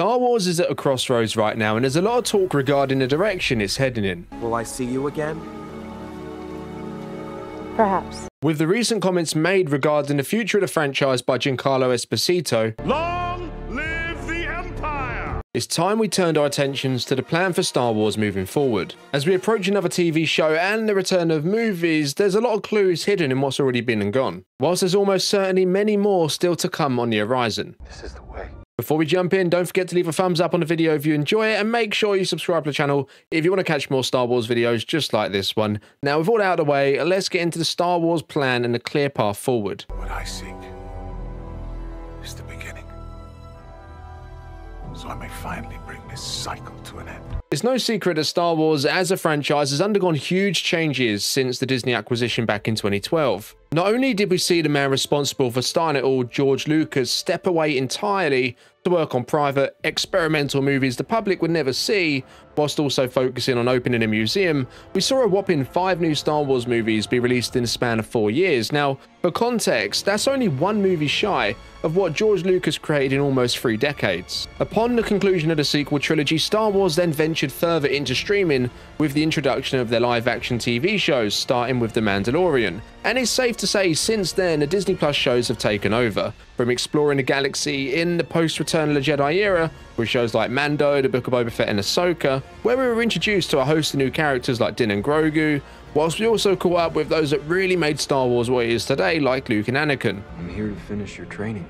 Star Wars is at a crossroads right now, and there's a lot of talk regarding the direction it's heading in. Will I see you again? Perhaps. With the recent comments made regarding the future of the franchise by Giancarlo Esposito, Long live the Empire! it's time we turned our attentions to the plan for Star Wars moving forward. As we approach another TV show and the return of movies, there's a lot of clues hidden in what's already been and gone, whilst there's almost certainly many more still to come on the horizon. This is the way. Before we jump in, don't forget to leave a thumbs up on the video if you enjoy it, and make sure you subscribe to the channel if you want to catch more Star Wars videos just like this one. Now, with all that out of the way, let's get into the Star Wars plan and the clear path forward. What I seek is the beginning, so I may finally bring this cycle to an end. It's no secret that Star Wars as a franchise has undergone huge changes since the Disney acquisition back in 2012. Not only did we see the man responsible for starting it all, George Lucas, step away entirely to work on private, experimental movies the public would never see, whilst also focusing on opening a museum, we saw a whopping 5 new Star Wars movies be released in the span of 4 years. Now, for context, that's only 1 movie shy of what George Lucas created in almost 3 decades. Upon the conclusion of the sequel trilogy, Star Wars then ventured further into streaming with the introduction of their live-action TV shows, starting with The Mandalorian. And it's safe to say since then, the Disney Plus shows have taken over, from exploring the galaxy in the post-Return of the Jedi era, with shows like Mando, The Book of Boba Fett and Ahsoka, where we were introduced to a host of new characters like Din and Grogu, whilst we also caught up with those that really made Star Wars what it is today, like Luke and Anakin. I'm here to finish your training.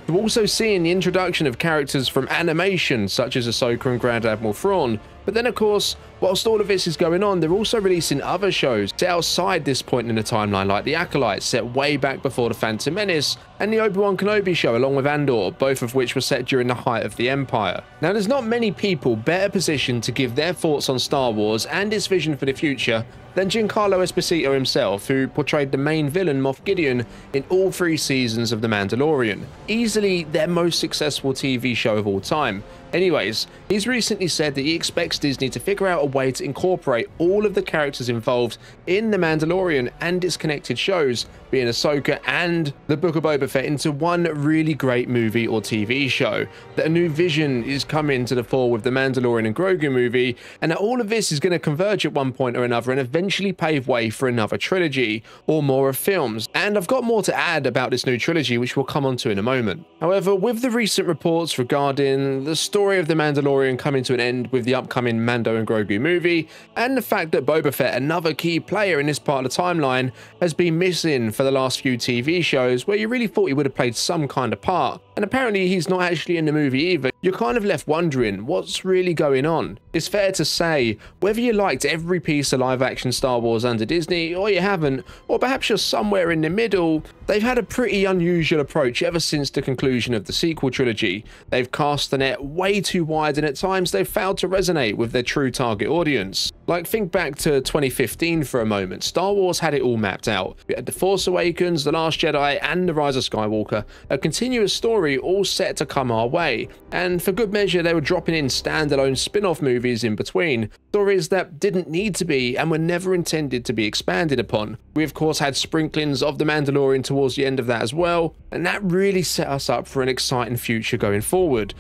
We're also seeing the introduction of characters from animation, such as Ahsoka and Grand Admiral Thrawn. But then, of course, whilst all of this is going on, they're also releasing other shows set outside this point in the timeline, like The Acolyte, set way back before The Phantom Menace, and the Obi-Wan Kenobi show along with Andor, both of which were set during the height of the Empire. Now, there's not many people better positioned to give their thoughts on Star Wars and its vision for the future than Giancarlo Esposito himself, who portrayed the main villain Moff Gideon in all 3 seasons of The Mandalorian, easily their most successful TV show of all time. Anyways, he's recently said that he expects Disney to figure out a way to incorporate all of the characters involved in The Mandalorian and its connected shows, being Ahsoka and The Book of Boba Fett, into one really great movie or TV show, that a new vision is coming to the fore with The Mandalorian and Grogu movie, and that all of this is going to converge at one point or another and eventually pave way for another trilogy or more of films. And I've got more to add about this new trilogy, which we'll come on to in a moment. However, with the recent reports regarding the story of The Mandalorian coming to an end with the upcoming Mando and Grogu movie, and the fact that Boba Fett, another key player in this part of the timeline, has been missing for the last few TV shows where you really thought he would have played some kind of part, and apparently he's not actually in the movie either, you're kind of left wondering what's really going on. It's fair to say, whether you liked every piece of live-action Star Wars under Disney, or you haven't, or perhaps you're somewhere in the middle, they've had a pretty unusual approach ever since the conclusion of the sequel trilogy. They've cast the net way too wide, and at times they've failed to resonate with their true target audience. Like, think back to 2015 for a moment. Star Wars had it all mapped out. We had The Force Awakens, The Last Jedi, and The Rise of Skywalker, a continuous story all set to come our way. And for good measure, they were dropping in standalone spin-off movies in between, stories that didn't need to be and were never intended to be expanded upon. We of course had sprinklings of The Mandalorian towards the end of that as well, and that really set us up for an exciting future going forward.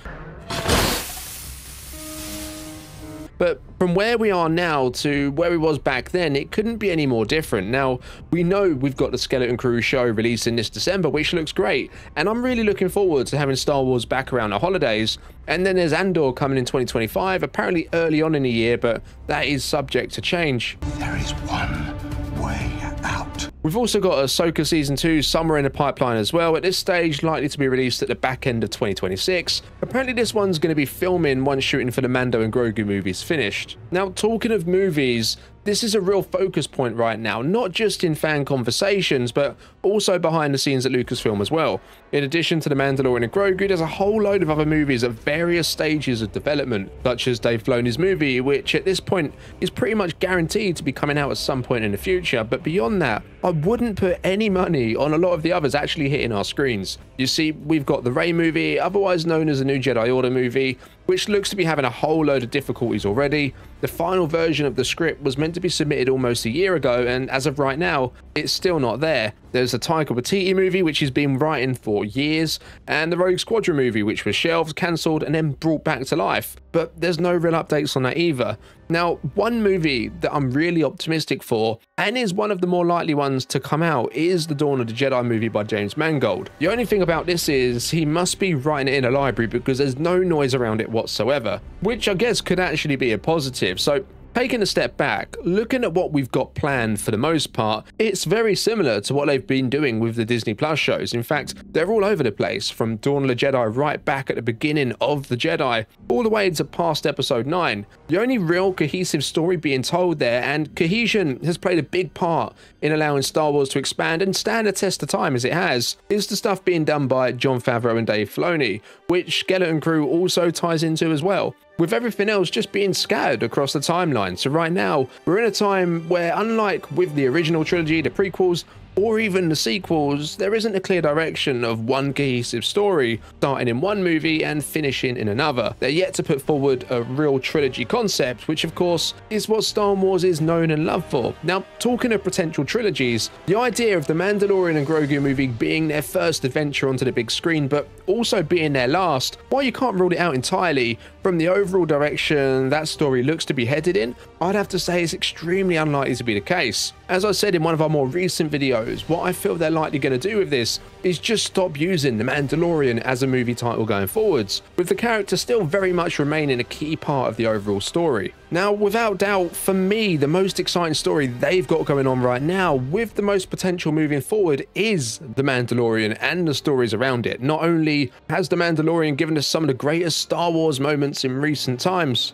But from where we are now to where we was back then, it couldn't be any more different. Now, we know we've got the Skeleton Crew show releasing this December, which looks great, and I'm really looking forward to having Star Wars back around the holidays. And then there's Andor coming in 2025, apparently early on in the year, but that is subject to change. There is one way out. We've also got Ahsoka Season 2 somewhere in the pipeline as well, at this stage likely to be released at the back end of 2026. Apparently this one's going to be filming once shooting for the Mando and Grogu movies finished. Now, talking of movies, this is a real focus point right now, not just in fan conversations, but also behind the scenes at Lucasfilm as well. In addition to The Mandalorian and Grogu, there's a whole load of other movies at various stages of development, such as Dave Filoni's movie, which at this point is pretty much guaranteed to be coming out at some point in the future. But beyond that, I wouldn't put any money on a lot of the others actually hitting our screens. You see, we've got the Rey movie, otherwise known as the New Jedi Order movie, which looks to be having a whole load of difficulties already. The final version of the script was meant to be submitted almost a year ago, and as of right now, it's still not there. There's the Taika Waititi movie, which he's been writing for years, and the Rogue Squadron movie, which was shelved, cancelled, and then brought back to life. But there's no real updates on that either. Now, one movie that I'm really optimistic for, and is one of the more likely ones to come out, is the Dawn of the Jedi movie by James Mangold. The only thing about this is he must be writing it in a library because there's no noise around it whatsoever, which I guess could actually be a positive. So taking a step back, looking at what we've got planned for the most part, it's very similar to what they've been doing with the Disney Plus shows. In fact, they're all over the place, from Dawn of the Jedi right back at the beginning of the Jedi, all the way to past episode 9. The only real cohesive story being told there, and cohesion has played a big part in allowing Star Wars to expand and stand the test of time as it has, is the stuff being done by Jon Favreau and Dave Filoni, which Skeleton Crew also ties into as well, with everything else just being scattered across the timeline. So right now, we're in a time where, unlike with the original trilogy, the prequels, or even the sequels, there isn't a clear direction of one cohesive story starting in one movie and finishing in another. They're yet to put forward a real trilogy concept, which of course is what Star Wars is known and loved for. Now, talking of potential trilogies, the idea of the Mandalorian and Grogu movie being their first adventure onto the big screen, but also being their last, while you can't rule it out entirely, from the overall direction that story looks to be headed in, I'd have to say it's extremely unlikely to be the case. As I said in one of our more recent videos, what I feel they're likely going to do with this is just stop using the Mandalorian as a movie title going forwards, with the character still very much remaining a key part of the overall story. Now, without doubt, for me, the most exciting story they've got going on right now, with the most potential moving forward, is The Mandalorian and the stories around it. Not only has The Mandalorian given us some of the greatest Star Wars moments in recent times,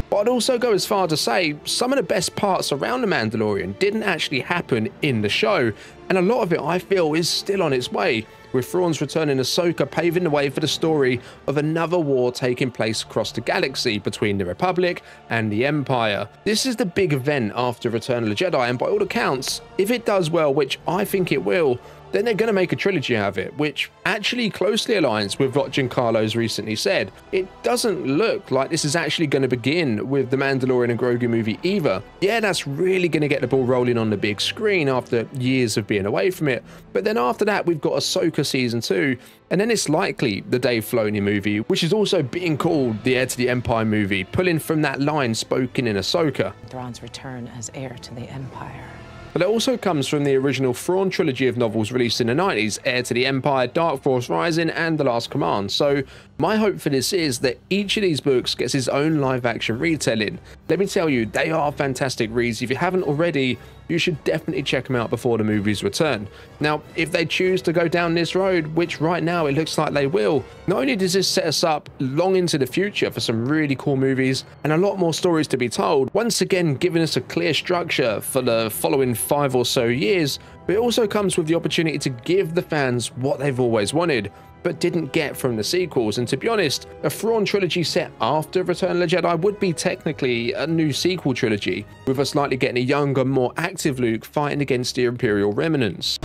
but I'd also go as far to say some of the best parts around The Mandalorian didn't actually happen in the show, and a lot of it I feel is still on its way, with Thrawn's return in Ahsoka paving the way for the story of another war taking place across the galaxy between the Republic and the Empire. This is the big event after Return of the Jedi, and by all accounts, if it does well, which I think it will, then they're going to make a trilogy out of it, which actually closely aligns with what Giancarlo's recently said. It doesn't look like this is actually going to begin with the Mandalorian and Grogu movie either. Yeah, that's really going to get the ball rolling on the big screen after years of being away from it, but then after that we've got Ahsoka Season 2, and then it's likely the Dave Filoni movie, which is also being called the Heir to the Empire movie, pulling from that line spoken in Ahsoka. Thrawn's return as heir to the Empire. But it also comes from the original Thrawn trilogy of novels released in the 90s, Heir to the Empire, Dark Force Rising, and The Last Command. So my hope for this is that each of these books gets its own live-action retelling. Let me tell you, they are fantastic reads. If you haven't already, you should definitely check them out before the movies return. Now, if they choose to go down this road, which right now it looks like they will, not only does this set us up long into the future for some really cool movies and a lot more stories to be told, once again giving us a clear structure for the following 5 or so years, but it also comes with the opportunity to give the fans what they've always wanted, but didn't get from the sequels. And to be honest, a Thrawn trilogy set after Return of the Jedi would be technically a new sequel trilogy, with us likely getting a younger, more active Luke fighting against the Imperial remnants,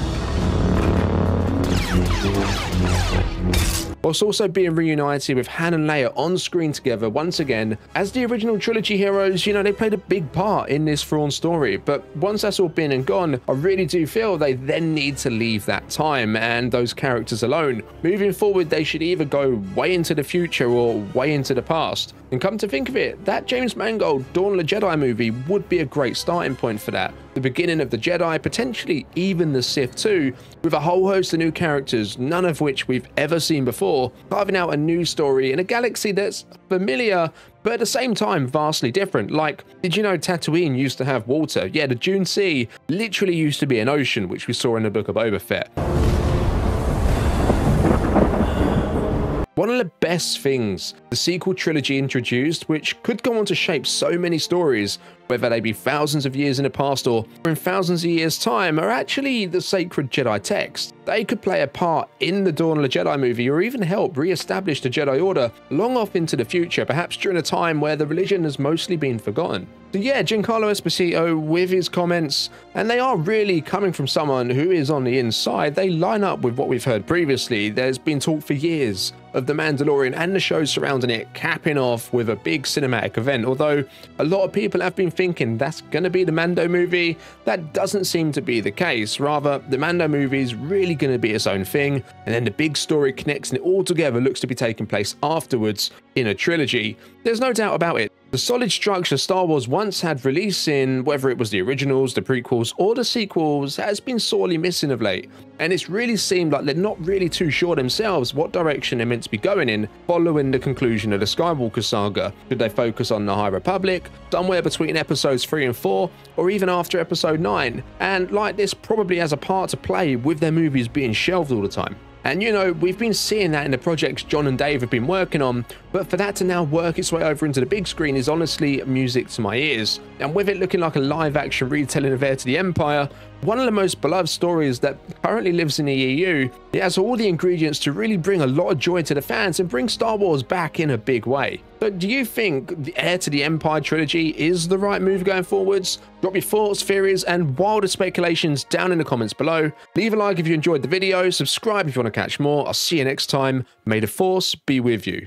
whilst also being reunited with Han and Leia on screen together once again. As the original trilogy heroes, you know, they played a big part in this Thrawn story, but once that's all been and gone, I really do feel they then need to leave that time and those characters alone. Moving forward, they should either go way into the future or way into the past. And come to think of it, that James Mangold Dawn of the Jedi movie would be a great starting point for that. The beginning of the Jedi, potentially even the Sith too, with a whole host of new characters, none of which we've ever seen before, carving out a new story in a galaxy that's familiar, but at the same time vastly different. Like, did you know Tatooine used to have water? Yeah, the Dune Sea literally used to be an ocean, which we saw in the Book of Boba Fett. One of the best things the sequel trilogy introduced, which could go on to shape so many stories, whether they be thousands of years in the past or in thousands of years' time, are actually the sacred Jedi texts. They could play a part in the Dawn of the Jedi movie, or even help re-establish the Jedi Order long off into the future, perhaps during a time where the religion has mostly been forgotten. So yeah, Giancarlo Esposito with his comments, and they are really coming from someone who is on the inside, they line up with what we've heard previously. There's been talk for years of The Mandalorian and the shows surrounding it capping off with a big cinematic event, although a lot of people have been thinking that's going to be the Mando movie, that doesn't seem to be the case. Rather, the Mando movie is really going to be its own thing, and then the big story connects and it all together looks to be taking place afterwards in a trilogy. There's no doubt about it. The solid structure Star Wars once had released in, whether it was the originals, the prequels, or the sequels, has been sorely missing of late. And it's really seemed like they're not really too sure themselves what direction they're meant to be going in following the conclusion of the Skywalker saga. Should they focus on the High Republic, somewhere between episodes 3 and 4, or even after episode 9? And like this probably has a part to play with their movies being shelved all the time. And you know, we've been seeing that in the projects John and Dave have been working on, but for that to now work its way over into the big screen is honestly music to my ears. And with it looking like a live action retelling of Heir to the Empire, one of the most beloved stories that currently lives in the EU, it has all the ingredients to really bring a lot of joy to the fans and bring Star Wars back in a big way. But do you think the Heir to the Empire trilogy is the right move going forwards? Drop your thoughts, theories, and wilder speculations down in the comments below. Leave a like if you enjoyed the video, subscribe if you want to catch more. I'll see you next time. May the Force be with you.